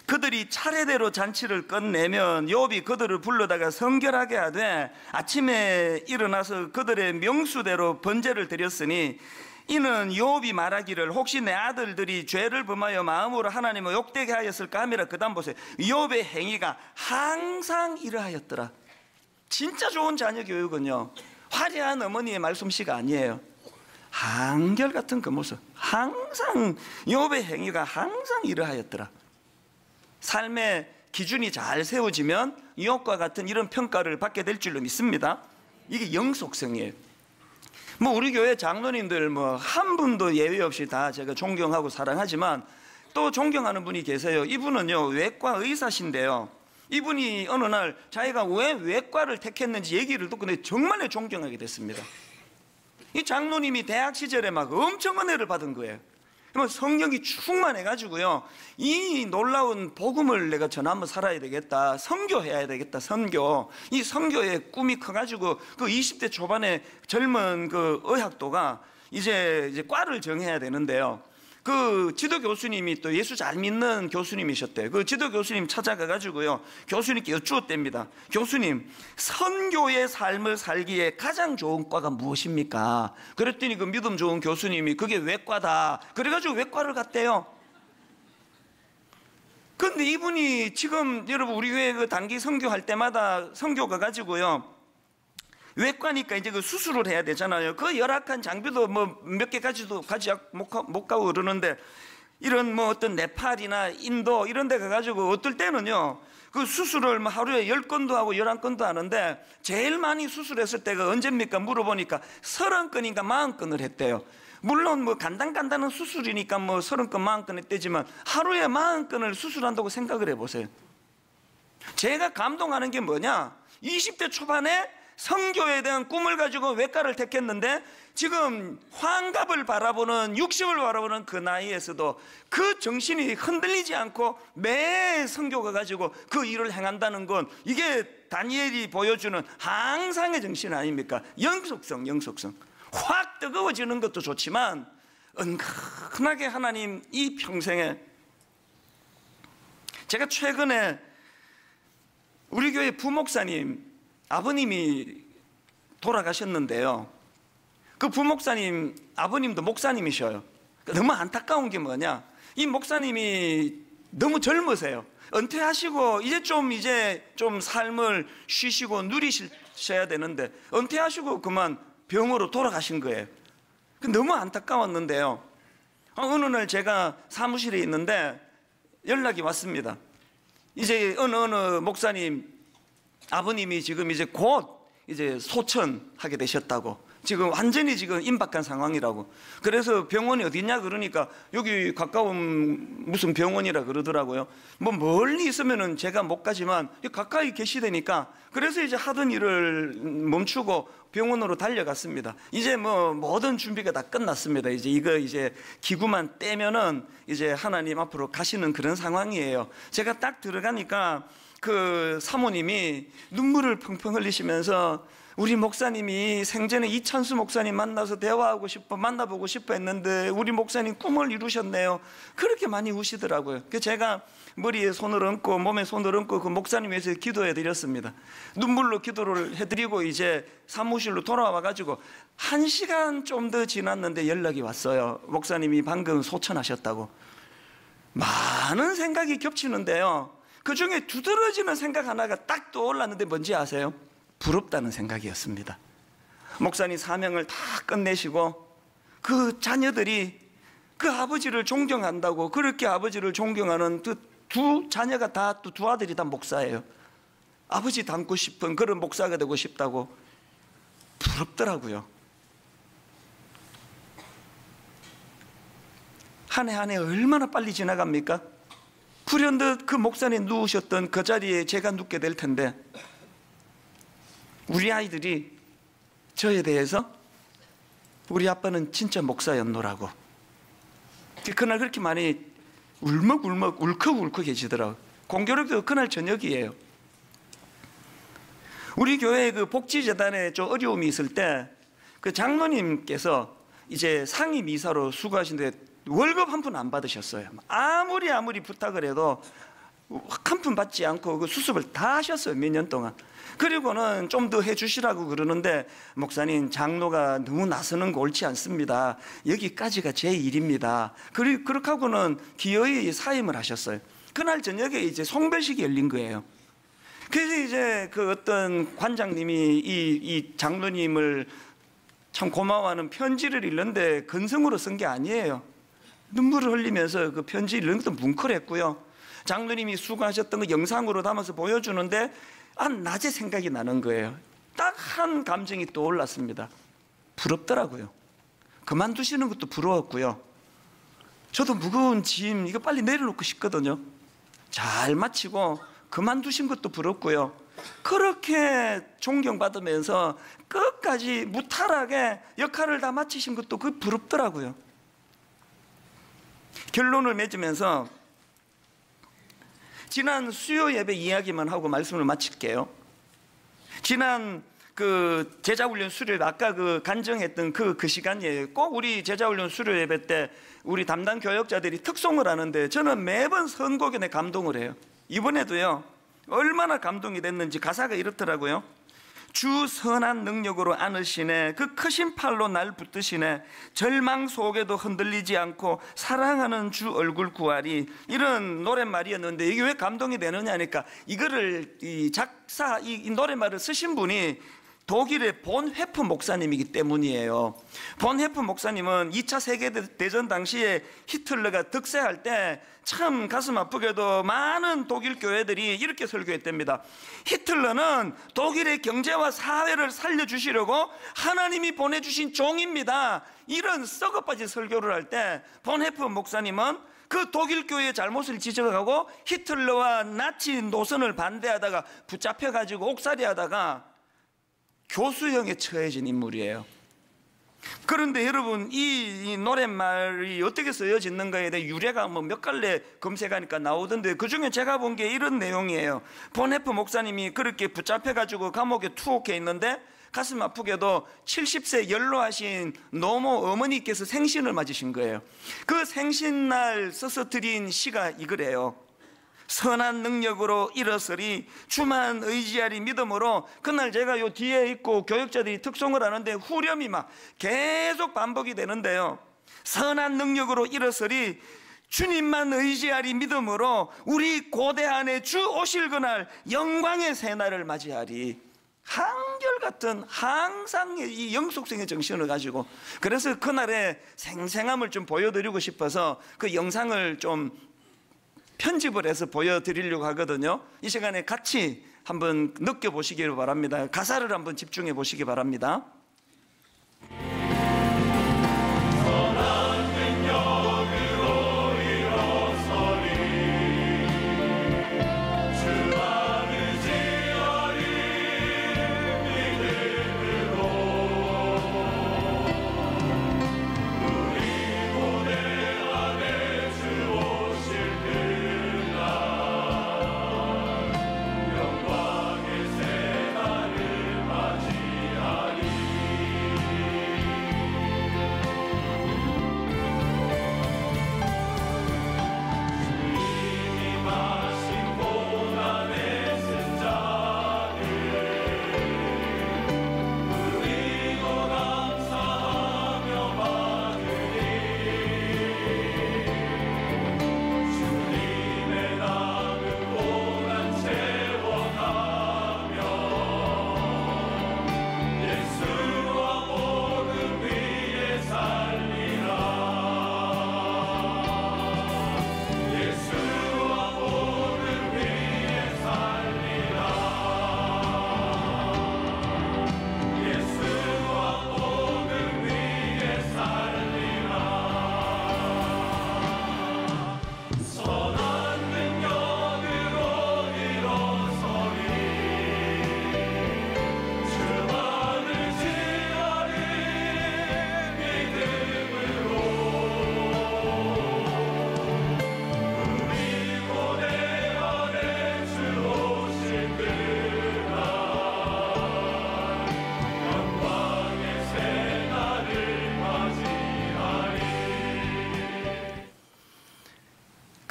그들이 차례대로 잔치를 끝내면 욥이 그들을 불러다가 성결하게 하되 아침에 일어나서 그들의 명수대로 번제를 드렸으니, 이는 욥이 말하기를 혹시 내 아들들이 죄를 범하여 마음으로 하나님을 욕되게 하였을까 하미라. 그 다음 보세요. 욥의 행위가 항상 이러하였더라. 진짜 좋은 자녀 교육은요, 화려한 어머니의 말솜씨가 아니에요. 한결같은 그 모습, 항상 욥의 행위가 항상 이러하였더라. 삶의 기준이 잘 세워지면 욥과 같은 이런 평가를 받게 될 줄로 믿습니다. 이게 영속성이에요. 뭐 우리 교회 장로님들 뭐 한 분도 예외 없이 다 제가 존경하고 사랑하지만, 또 존경하는 분이 계세요. 이분은요 외과 의사신데요, 이분이 어느 날 자기가 왜 외과를 택했는지 얘기를 듣고 내가 정말 존경하게 됐습니다. 이 장로님이 대학 시절에 막 엄청 은혜를 받은 거예요. 성령이 충만해가지고요, 이 놀라운 복음을 내가 전하 한번 살아야 되겠다, 선교해야 되겠다, 선교. 이 선교의 꿈이 커가지고 그 20대 초반에 젊은 그 의학도가 이제 과를 정해야 되는데요, 그 지도 교수님이 또 예수 잘 믿는 교수님이셨대요. 그 지도 교수님 찾아가가지고요, 교수님께 여쭈었답니다. 교수님, 선교의 삶을 살기에 가장 좋은 과가 무엇입니까? 그랬더니 그 믿음 좋은 교수님이 그게 외과다, 그래가지고 외과를 갔대요. 근데 이분이 지금 여러분 우리 교회 그 단기 선교할 때마다 선교 가가지고요, 외과니까 이제 그 수술을 해야 되잖아요. 그 열악한 장비도 뭐 몇 개 가지도 못 가고 그러는데, 이런 뭐 어떤 네팔이나 인도 이런 데 가가지고 어떨 때는요, 그 수술을 뭐 하루에 10건도 하고 11건도 하는데, 제일 많이 수술했을 때가 언제입니까? 물어보니까 30건인가 40건을 했대요. 물론 뭐 간단한 수술이니까 뭐 30건 40건 했대지만 하루에 40건을 수술한다고 생각을 해보세요. 제가 감동하는 게 뭐냐, 20대 초반에 선교에 대한 꿈을 가지고 외과를 택했는데, 지금 환갑을 바라보는 60을 바라보는 그 나이에서도 그 정신이 흔들리지 않고 매 선교가 가지고 그 일을 행한다는 건, 이게 다니엘이 보여주는 항상의 정신 아닙니까? 영속성. 확 뜨거워지는 것도 좋지만 은근하게 하나님 이 평생에, 제가 최근에 우리 교회 부목사님 아버님이 돌아가셨는데요, 그 부목사님 아버님도 목사님이셔요. 너무 안타까운 게 뭐냐, 이 목사님이 너무 젊으세요. 은퇴하시고 이제 좀 삶을 쉬시고 누리셔야 되는데 은퇴하시고 그만 병으로 돌아가신 거예요. 너무 안타까웠는데요, 어느 날 제가 사무실에 있는데 연락이 왔습니다. 이제 어느 목사님 아버님이 지금 이제 곧 이제 소천하게 되셨다고. 지금 완전히 지금 임박한 상황이라고. 그래서 병원이 어디냐 그러니까 여기 가까운 무슨 병원이라 그러더라고요. 뭐 멀리 있으면은 제가 못 가지만 가까이 계시다니까. 그래서 이제 하던 일을 멈추고 병원으로 달려갔습니다. 이제 뭐 모든 준비가 다 끝났습니다. 이제 기구만 떼면은 이제 하나님 앞으로 가시는 그런 상황이에요. 제가 딱 들어가니까 그 사모님이 눈물을 펑펑 흘리시면서 우리 목사님이 생전에 이찬수 목사님 만나서 대화하고 싶어, 만나보고 싶어 했는데 우리 목사님 꿈을 이루셨네요. 그렇게 많이 우시더라고요. 그래서 제가 머리에 손을 얹고 몸에 손을 얹고 그 목사님 위해서 기도해 드렸습니다. 눈물로 기도를 해드리고 이제 사무실로 돌아와 가지고 1시간 좀 더 지났는데 연락이 왔어요. 목사님이 방금 소천하셨다고. 많은 생각이 겹치는데요, 그 중에 두드러지는 생각 하나가 딱 떠올랐는데 뭔지 아세요? 부럽다는 생각이었습니다. 목사님 사명을 다 끝내시고 그 자녀들이 그 아버지를 존경한다고, 그렇게 아버지를 존경하는 그 두 자녀가 다, 또 두 아들이 다 목사예요. 아버지 닮고 싶은 그런 목사가 되고 싶다고. 부럽더라고요. 한 해 한 해 얼마나 빨리 지나갑니까? 불현듯 그 목사님 누우셨던 그 자리에 제가 눕게 될 텐데, 우리 아이들이 저에 대해서 우리 아빠는 진짜 목사였노라고 그날 그렇게 많이 울먹울먹 울컥울컥해지더라고요. 공교롭게도 그날 저녁이에요. 우리 교회 그 복지재단에 좀 어려움이 있을 때 그 장로님께서 이제 상임 이사로 수고하시는데 월급 한 푼 안 받으셨어요. 아무리 부탁을 해도 한 푼 받지 않고 그 수습을 다 하셨어요. 몇 년 동안. 그리고는 좀 더 해주시라고 그러는데, 목사님 장로가 너무 나서는 거 옳지 않습니다. 여기까지가 제 일입니다. 그렇게 하고는 기어이 사임을 하셨어요. 그날 저녁에 이제 송별식이 열린 거예요. 그래서 이제 그 어떤 관장님이 이 장로님을 참 고마워하는 편지를 읽는데 건성으로 쓴 게 아니에요. 눈물을 흘리면서 그 편지 읽는 것도 뭉클했고요. 장로님이 수고하셨던 거 영상으로 담아서 보여주는데 낮에 생각이 나는 거예요. 딱 한 감정이 떠올랐습니다. 부럽더라고요. 그만두시는 것도 부러웠고요. 저도 무거운 짐 이거 빨리 내려놓고 싶거든요. 잘 마치고 그만두신 것도 부럽고요. 그렇게 존경받으면서 끝까지 무탈하게 역할을 다 마치신 것도 그 부럽더라고요. 결론을 맺으면서 지난 수요 예배 이야기만 하고 말씀을 마칠게요. 지난 그 제자훈련 수료예배, 아까 그 간증했던 그 시간이에요. 꼭 우리 제자훈련 수료예배 때 우리 담당 교역자들이 특송을 하는데 저는 매번 선곡에 내 감동을 해요. 이번에도요, 얼마나 감동이 됐는지 가사가 이렇더라고요. 주 선한 능력으로 안으시네, 그 크신 팔로 날 붙드시네, 절망 속에도 흔들리지 않고 사랑하는 주 얼굴 구하리. 이런 노랫말이었는데 이게 왜 감동이 되느냐 하니까, 이거를 이 노랫말을 쓰신 분이 독일의 본 헤프 목사님이기 때문이에요. 본 헤프 목사님은 2차 세계대전 당시에 히틀러가 득세할 때 참 가슴 아프게도 많은 독일 교회들이 이렇게 설교했답니다. 히틀러는 독일의 경제와 사회를 살려주시려고 하나님이 보내주신 종입니다. 이런 썩어빠진 설교를 할 때 본 헤프 목사님은 그 독일 교회의 잘못을 지적하고 히틀러와 나치 노선을 반대하다가 붙잡혀가지고 옥살이하다가 교수형에 처해진 인물이에요. 그런데 여러분, 이 노랫말이 어떻게 쓰여졌는가에 대해 유래가 뭐 몇 갈래 검색하니까 나오던데, 그 중에 제가 본 게 이런 내용이에요. 본 헤프 목사님이 그렇게 붙잡혀가지고 감옥에 투옥해 있는데 가슴 아프게도 70세 연로하신 노모 어머니께서 생신을 맞으신 거예요. 그 생신날 써서 드린 시가 이거래요. 선한 능력으로 일어서리, 주만 의지하리 믿음으로. 그날 제가 요 뒤에 있고 교역자들이 특송을 하는데 후렴이 막 계속 반복이 되는데요. 선한 능력으로 일어서리, 주님만 의지하리 믿음으로, 우리 고대 안에 주 오실 그날 영광의 새날을 맞이하리. 한결같은 항상 이 영속성의 정신을 가지고, 그래서 그날의 생생함을 좀 보여드리고 싶어서 그 영상을 좀 편집을 해서 보여드리려고 하거든요. 이 시간에 같이 한번 느껴보시기 바랍니다. 가사를 한번 집중해 보시기 바랍니다.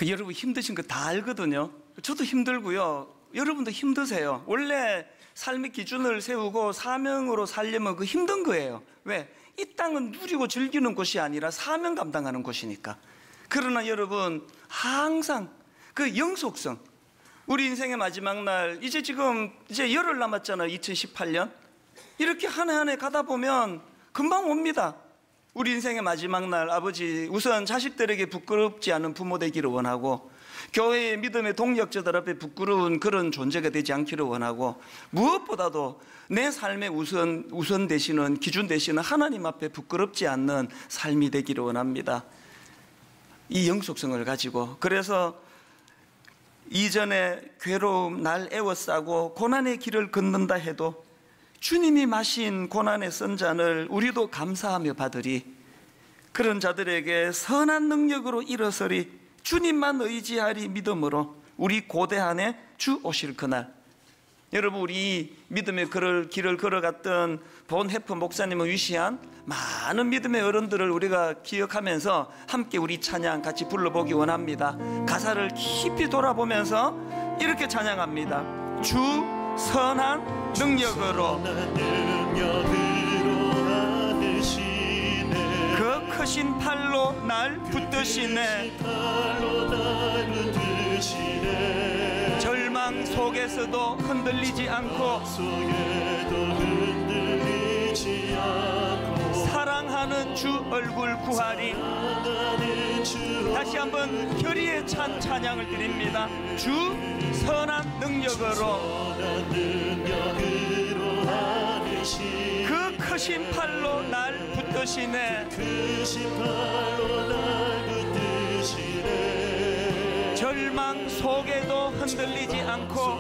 여러분 힘드신 거 다 알거든요. 저도 힘들고요. 여러분도 힘드세요. 원래 삶의 기준을 세우고 사명으로 살려면 그 힘든 거예요. 왜? 이 땅은 누리고 즐기는 곳이 아니라 사명 감당하는 곳이니까. 그러나 여러분 항상 그 영속성, 우리 인생의 마지막 날, 이제 열흘 남았잖아요. 2018년. 이렇게 한 해 한 해 가다 보면 금방 옵니다. 우리 인생의 마지막 날, 아버지 우선 자식들에게 부끄럽지 않은 부모 되기를 원하고, 교회의 믿음의 동역자들 앞에 부끄러운 그런 존재가 되지 않기를 원하고, 무엇보다도 내 삶의 우선 되시는, 기준 되시는 하나님 앞에 부끄럽지 않는 삶이 되기를 원합니다. 이 영속성을 가지고. 그래서 이전에 괴로움 날 애워싸고 고난의 길을 걷는다 해도 주님이 마신 고난의 쓴 잔을 우리도 감사하며 받으리. 그런 자들에게 선한 능력으로 일어서리. 주님만 의지하리 믿음으로 우리 고대 안에 주 오실 그날. 여러분, 우리 믿음의 길을 걸어갔던 본 해프 목사님을 위시한 많은 믿음의 어른들을 우리가 기억하면서 함께 우리 찬양 같이 불러보기 원합니다. 가사를 깊이 돌아보면서 이렇게 찬양합니다. 주 선한 능력으로 그 크신 팔로 날 붙드시네. 절망 속에서도 흔들리지 않고 사랑하는 주 얼굴 구하리. 다시 한번 결의에 찬 찬양을 드립니다. 주 선한 능력으로 그 크신 팔로 날 붙드시네. 절망 속에도 흔들리지 않고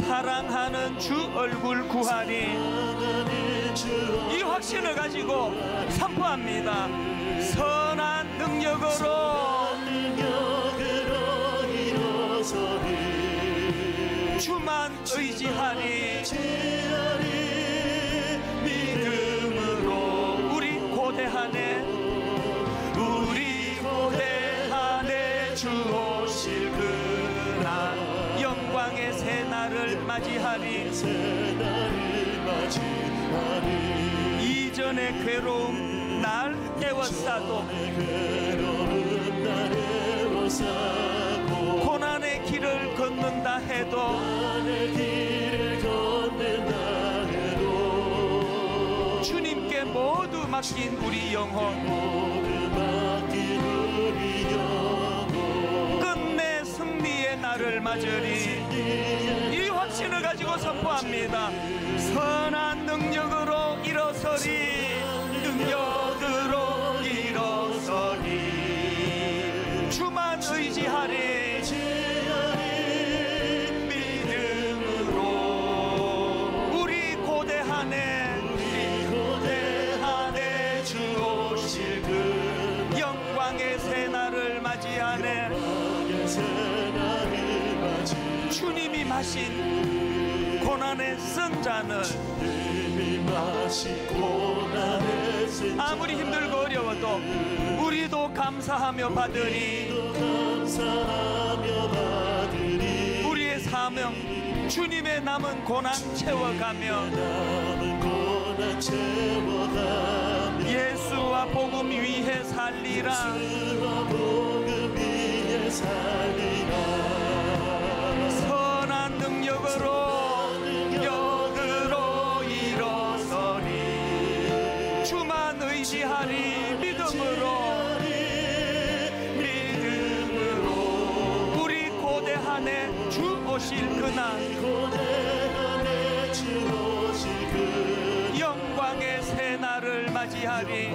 사랑하는 주 얼굴 구하리. 이 확신을 가지고 선포합니다. 선한 능력으로 주만 의지하리. 믿음으로 우리 고대하네. 우리 고대하네. 주 오실 그날 영광의 새날을 맞이하리. 이전의 괴로움 날 애워싸도 고난의 길을 걷는다 해도 주님께 모두 맡긴 우리 영혼 끝내 승리의 날을 맞으리. 이 확신을 가지고 선포합니다. 선한 능력으로 일어서리. 능력으로 일어서리. 주만 의지하리. 믿음으로 우리 고대하네. 주 오실 그 영광의 새날을 맞이하네. 주님이 마신 고난의 쓴 잔을 아무리 힘들고 어려워도 우리도 감사하며 받으리. 우리의 사명 주님의 남은 고난 채워가며 예수와 복음 위해 살리라. 선한 능력으로 일어서리. 주만 의지하리. 믿음으로 우리 고대하네. 주 오실 그날 영광의 새날을 맞이하리.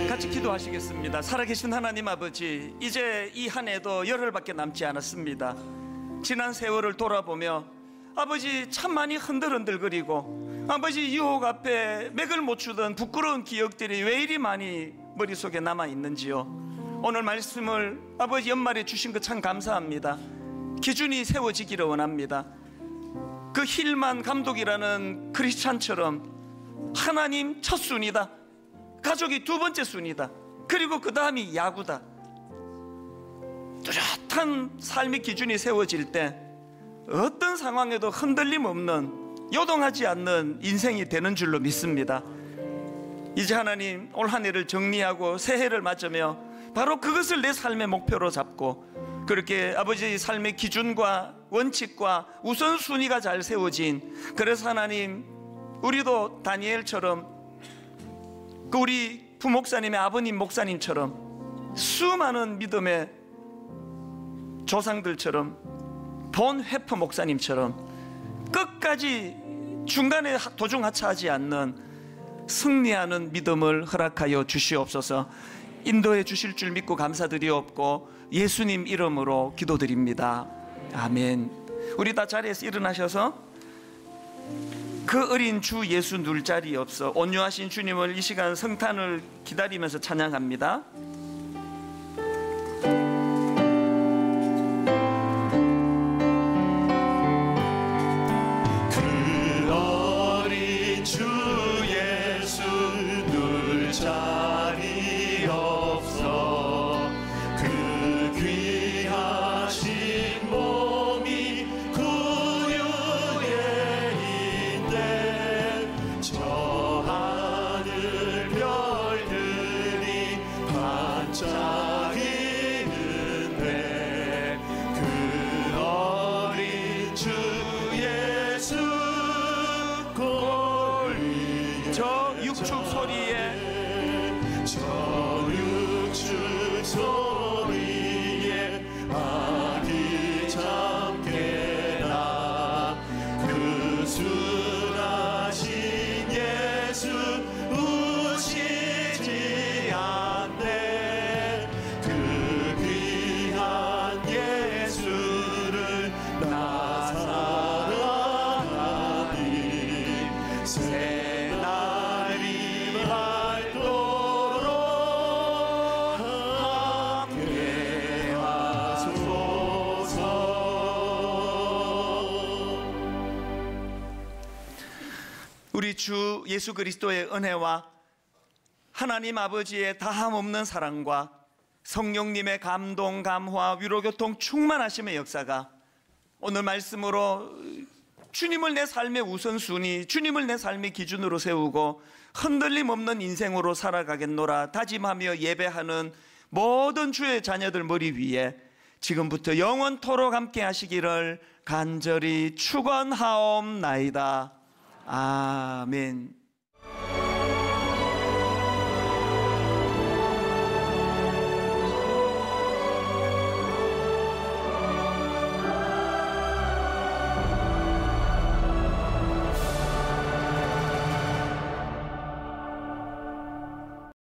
같이 기도하시겠습니다. 살아계신 하나님 아버지, 이제 이 한 해도 열흘밖에 남지 않았습니다. 지난 세월을 돌아보며 아버지 참 많이 흔들흔들거리고 아버지 유혹 앞에 맥을 못 추던 부끄러운 기억들이 왜 이리 많이 머릿속에 남아있는지요. 오늘 말씀을 아버지 연말에 주신 것 참 감사합니다. 기준이 세워지기를 원합니다. 그 힐만 감독이라는 크리스찬처럼 하나님 첫 순위다, 가족이 두 번째 순위다, 그리고 그 다음이 야구다. 뚜렷한 삶의 기준이 세워질 때 어떤 상황에도 흔들림 없는, 요동하지 않는 인생이 되는 줄로 믿습니다. 이제 하나님 올 한 해를 정리하고 새해를 맞으며 바로 그것을 내 삶의 목표로 잡고, 그렇게 아버지의 삶의 기준과 원칙과 우선순위가 잘 세워진, 그래서 하나님 우리도 다니엘처럼, 그 우리 부목사님의 아버님 목사님처럼, 수많은 믿음의 조상들처럼, 본 회프 목사님처럼 끝까지 중간에 도중하차하지 않는 승리하는 믿음을 허락하여 주시옵소서. 인도해 주실 줄 믿고 감사드리옵고 예수님 이름으로 기도드립니다. 아멘. 우리 다 자리에서 일어나셔서 그 어린 주 예수 누울 자리 없어 온유하신 주님을 이 시간 성탄을 기다리면서 찬양합니다. 그 어린 주 예수 누울 자리 없어 그 귀하신 몸이 구유예인데 저 하늘 별들이 반짝이는데 그 어린 주 예수 꼴리 저 육축 소리에 저 육축 소리에 아기 잠깨나 그 순하신 예수 우시지 않네. 그 귀한 예수를 나 사랑하니 새날이 밝도록 함께하소서. 우리 주 예수 그리스도의 은혜와 하나님 아버지의 다함없는 사랑과 성령님의 감동, 감화, 위로교통 충만하심의 역사가 오늘 말씀으로 주님을 내 삶의 우선순위, 주님을 내 삶의 기준으로 세우고 흔들림 없는 인생으로 살아가겠노라 다짐하며 예배하는 모든 주의 자녀들 머리 위에 지금부터 영원토록 함께 하시기를 간절히 축원하옵나이다. 아멘.